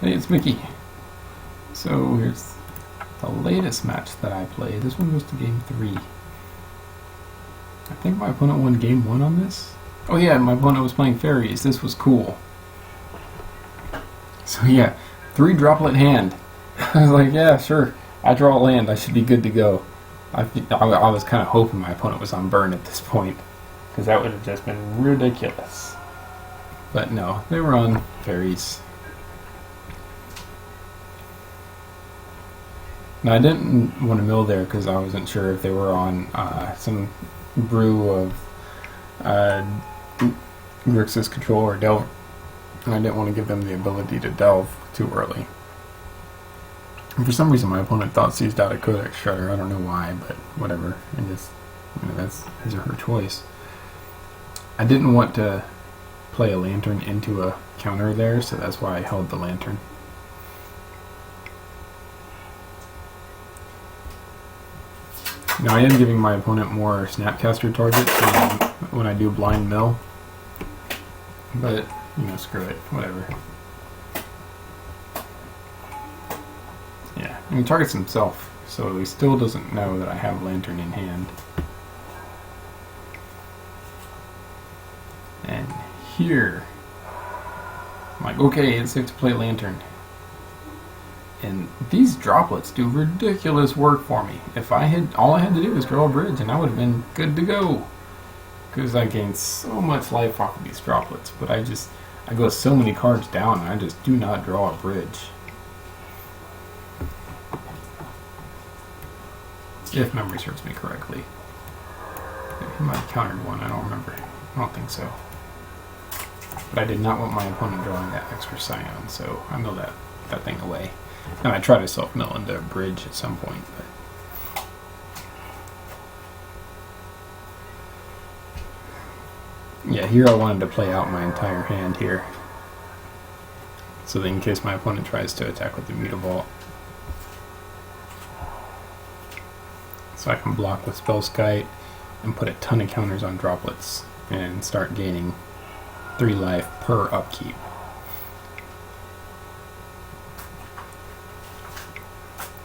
Hey, it's Mickey. So here's the latest match that I played. This one goes to game 3. I think my opponent won game 1 on this. Oh yeah, my opponent was playing fairies. This was cool. So yeah, 3 droplet hand. I was like, yeah, sure. I draw a land. I should be good to go. I was kind of hoping my opponent was on burn at this point, because that would have just been ridiculous. But no, they were on fairies. Now, I didn't want to mill there because I wasn't sure if they were on some brew of Grixis control or delve. And I didn't want to give them the ability to delve too early. And for some reason, my opponent thought seized out a Codex Shredder. I don't know why, but whatever. And just, that's his or her choice. I didn't want to play a lantern into a counter there, so that's why I held the lantern. Now I am giving my opponent more Snapcaster targets when I do blind mill, but screw it, whatever. Yeah, and he targets himself, so he still doesn't know that I have lantern in hand. And here, I'm like, okay, it's safe to play lantern. And these droplets do ridiculous work for me. If I had, all I had to do was draw a bridge and I would have been good to go. Because I gained so much life off of these droplets. But I go so many cards down and I just do not draw a bridge. If memory serves me correctly. He might have countered one, I don't remember. I don't think so. But I did not want my opponent drawing that extra Scion, so I milled that thing away. And I try to self-mill into a bridge at some point, but yeah, here I wanted to play out my entire hand here, so that in case my opponent tries to attack with the Mutavault, so I can block with Spellskite and put a ton of counters on droplets and start gaining 3 life per upkeep.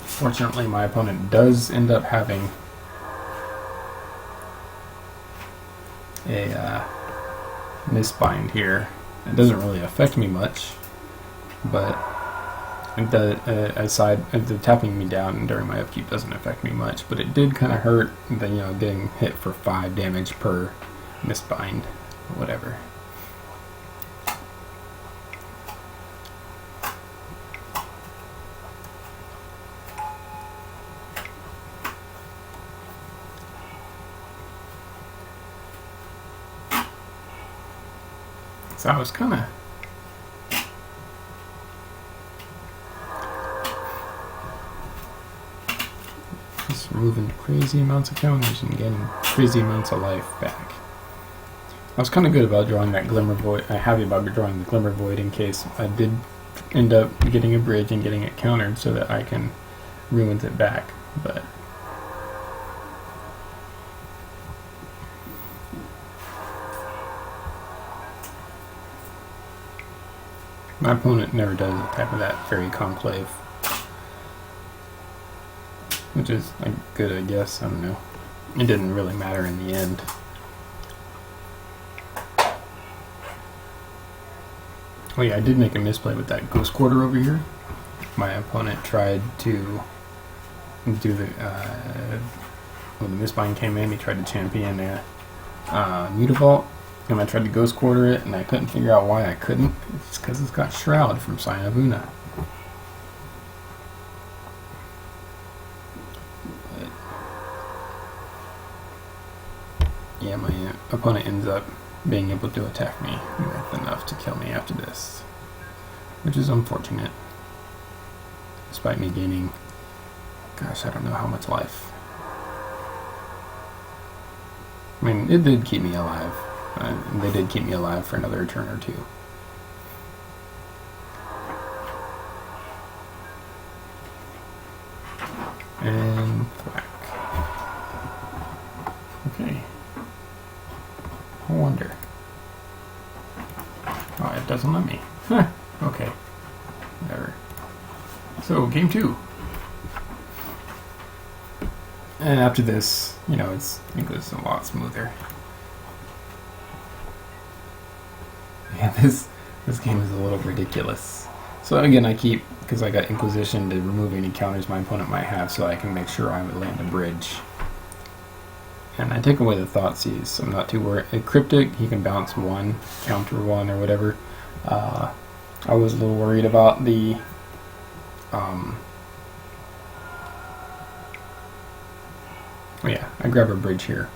Fortunately, my opponent does end up having a misbind here. It doesn't really affect me much, but the tapping me down during my upkeep doesn't affect me much. But it did kind of hurt, getting hit for 5 damage per misbind, whatever. So I was kind of just removing crazy amounts of counters and getting crazy amounts of life back. I was kind of good about drawing that Glimmer Void. Happy about drawing the Glimmer Void in case I did end up getting a bridge and getting it countered so that I can ruin it back. But my opponent never does attack with that Fairy Conclave, which is good, I guess. I don't know. It didn't really matter in the end. Oh yeah, I did make a misplay with that Ghost Quarter over here. My opponent tried to do when the Mistbind came in, he tried to champion a Mutavault. And I tried to Ghost Quarter it, and I couldn't figure out why I couldn't. It's because it's got Shroud from Sign of Una. But yeah, my opponent ends up being able to attack me with enough to kill me after this, which is unfortunate. Despite me gaining, gosh, I don't know how much life. I mean, it did keep me alive. They did keep me alive for another turn or 2. And whack. Okay. I wonder. Oh, it doesn't let me. Huh. Okay. whatever. So, game 2. And after this, you know, it goes a lot smoother. Yeah, this game is a little ridiculous. So again, I keep, because I got Inquisition to remove any counters my opponent might have, so I can make sure I land a bridge. And I take away the Thoughtseize, so I'm not too worried. Cryptic, he can bounce 1, counter 1, or whatever. I was a little worried about the yeah, I grab a bridge here,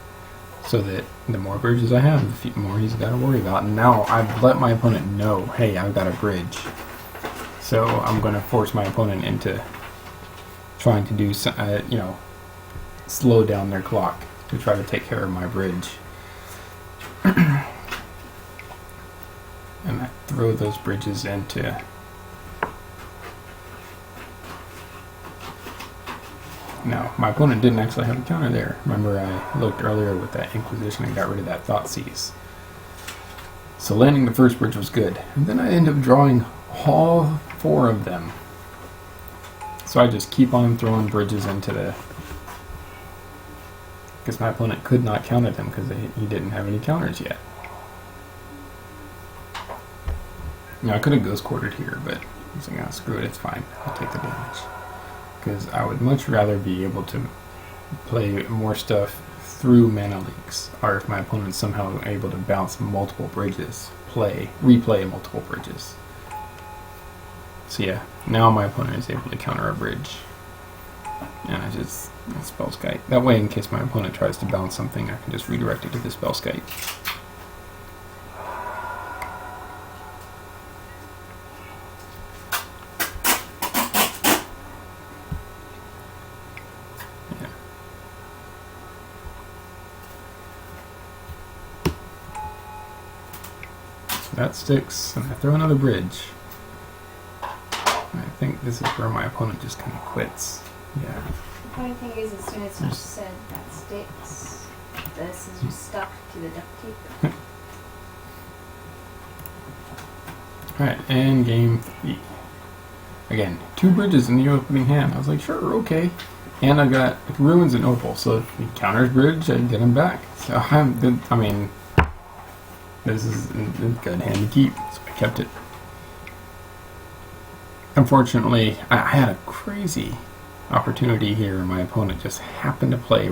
so that the more bridges I have, the more he's got to worry about. And now I've let my opponent know, hey, I've got a bridge. So I'm going to force my opponent into trying to do, you know, slow down their clock to try to take care of my bridge. And I throw those bridges into... Now, my opponent didn't actually have a counter there. Remember, I looked earlier with that Inquisition and got rid of that Thoughtseize. So landing the first bridge was good. And then I end up drawing all 4 of them. So I just keep on throwing bridges into the... Because my opponent could not counter them because he didn't have any counters yet. Now, I could have Ghost Quartered here, but I was like, oh, screw it, it's fine. I'll take the damage. Because I would much rather be able to play more stuff through mana leaks, or if my opponent's somehow able to bounce multiple bridges, replay multiple bridges. So yeah, now my opponent is able to counter a bridge. And I just Spellskite. That way, in case my opponent tries to bounce something, I can just redirect it to the Spellskite. That sticks, and I throw another bridge. And I think this is where my opponent just kind of quits. Yeah. The funny thing is, as soon as you said that sticks, this is just stuck to the duct tape. Alright, and game 3. Again, 2 bridges in the opening hand. I was like, sure, okay. And I got Ruins and Opal, so if he counters bridge, I get him back. So I mean, this is a good hand to keep, so I kept it. Unfortunately, I had a crazy opportunity here, and my opponent just happened to play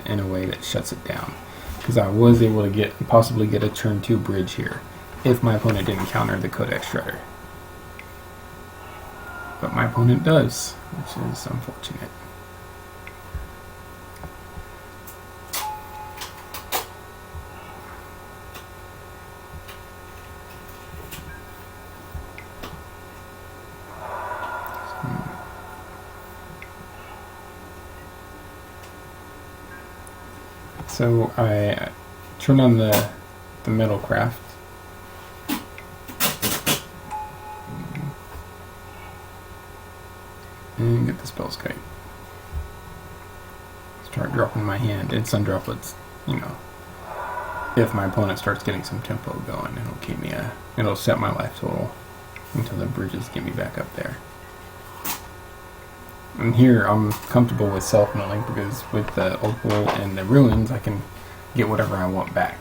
in a way that shuts it down. Because I was able to possibly get a turn 2 bridge here, if my opponent didn't counter the Codex Shredder. But my opponent does, which is unfortunate. So I turn on the Metalcraft. And get the Spellskite. Start dropping my hand. It's undroplets, you know. If my opponent starts getting some tempo going, it'll set my life total until the bridges get me back up there. And here I'm comfortable with self-milling because with the Opal and the Ruins I can get whatever I want back.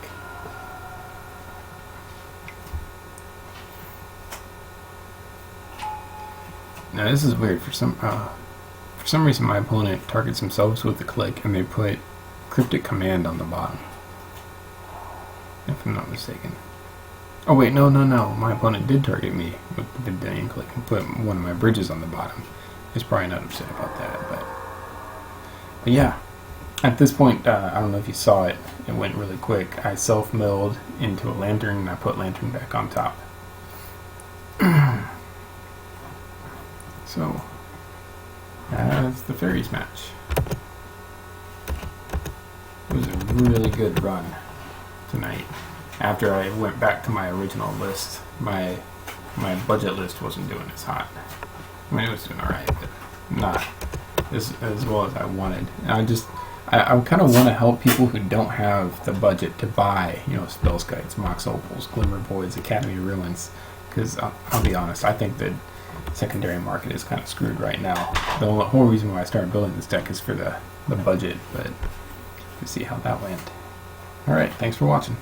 Now this is weird. For some reason my opponent targets themselves with the click and they put Cryptic Command on the bottom. If I'm not mistaken. Oh wait, no. My opponent did target me with the Vendilion click and put one of my bridges on the bottom. He's probably not upset about that, but yeah. At this point, I don't know if you saw it. It went really quick. I self-milled into a Lantern and I put Lantern back on top. So that's the Fairies match. It was a really good run tonight. After I went back to my original list, my budget list wasn't doing as hot. I mean, it was doing alright, but not as well as I wanted. And I kind of want to help people who don't have the budget to buy, Spellskites, Mox Opals, Glimmer Voids, Academy Ruins. Because I'll be honest, I think that secondary market is kind of screwed right now. The whole reason why I started building this deck is for the budget, but to see how that went. Alright, thanks for watching.